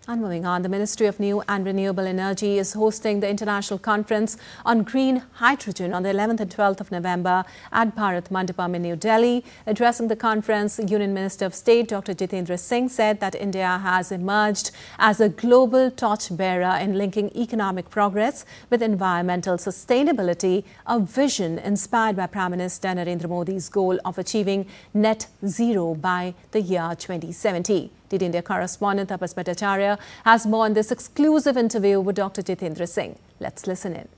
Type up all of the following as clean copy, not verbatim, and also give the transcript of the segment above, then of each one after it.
And moving on, the Ministry of New and Renewable Energy is hosting the International Conference on Green Hydrogen on the 11th and 12th of November at Bharat Mandapam in New Delhi. Addressing the conference, Union Minister of State Dr. Jitendra Singh said that India has emerged as a global torchbearer in linking economic progress with environmental sustainability, a vision inspired by Prime Minister Narendra Modi's goal of achieving net zero by the year 2070. DD India correspondent Tapas Bhattacharya has more on this exclusive interview with Dr. Jitendra Singh. Let's listen in.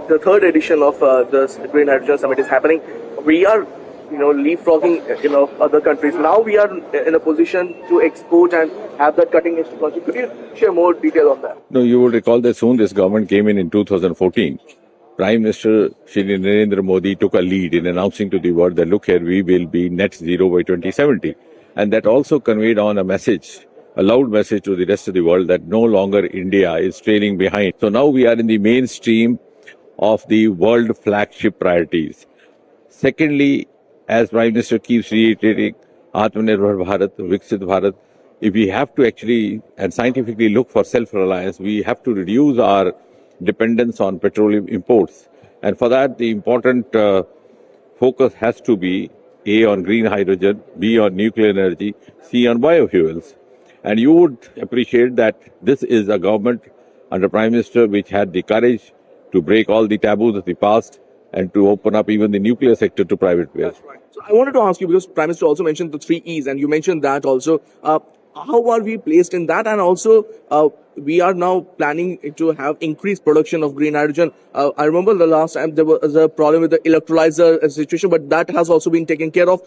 The third edition of the Green Hydrogen Summit is happening. We are, leapfrogging, other countries. Now we are in a position to export and have that cutting-edge technology. Could you share more detail on that? No, you would recall that soon this government came in 2014. Prime Minister Shri Narendra Modi took a lead in announcing to the world that, look here, we will be net zero by 2070. And that also conveyed on a message, a loud message to the rest of the world that no longer India is trailing behind. So now we are in the mainstream of the world flagship priorities. Secondly, as Prime Minister keeps reiterating, Atmanirbhar Bharat, Viksit Bharat, if we have to actually and scientifically look for self-reliance, we have to reduce our dependence on petroleum imports. And for that, the important focus has to be A, on green hydrogen, B, on nuclear energy, C, on biofuels. And you would appreciate that this is a government under Prime Minister which had the courage to break all the taboos of the past and to open up even the nuclear sector to private players. That's right. So I wanted to ask you, because Prime Minister also mentioned the 3 E's, and you mentioned that also. How are we placed in that? And also, we are now planning to have increased production of green hydrogen. I remember the last time there was a problem with the electrolyzer situation, but that has also been taken care of.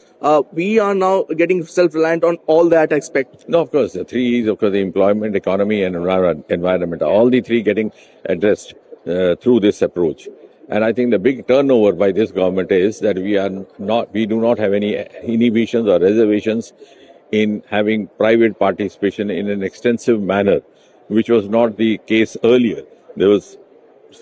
We are now getting self-reliant on all that aspect. No, of course, the 3 E's, of course, the employment, economy, and environment, all the 3 getting addressed through this approach. And I think the big turnover by this government is that we do not have any inhibitions or reservations in having private participation in an extensive manner, which was not the case earlier. There was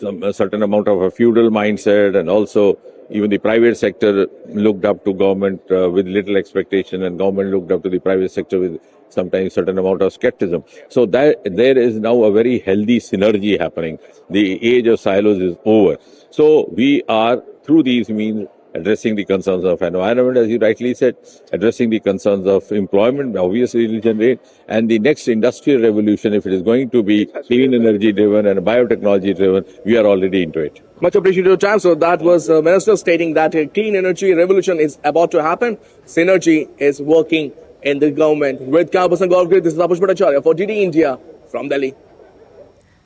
a certain amount of a feudal mindset, and also even the private sector looked up to government with little expectation, and government looked up to the private sector with sometimes certain amount of skepticism. So there is now a very healthy synergy happening. The age of silos is over. So we are, through these means, addressing the concerns of environment, as you rightly said, addressing the concerns of employment, obviously it will generate, and the next industrial revolution, if it is going to be clean energy driven and biotechnology driven, we are already into it. Much appreciated your time. So that was the Minister stating that a clean energy revolution is about to happen. Synergy is working in the government. With Campus and Golf Grid, this is Tapas Bhattacharya for DD India from Delhi.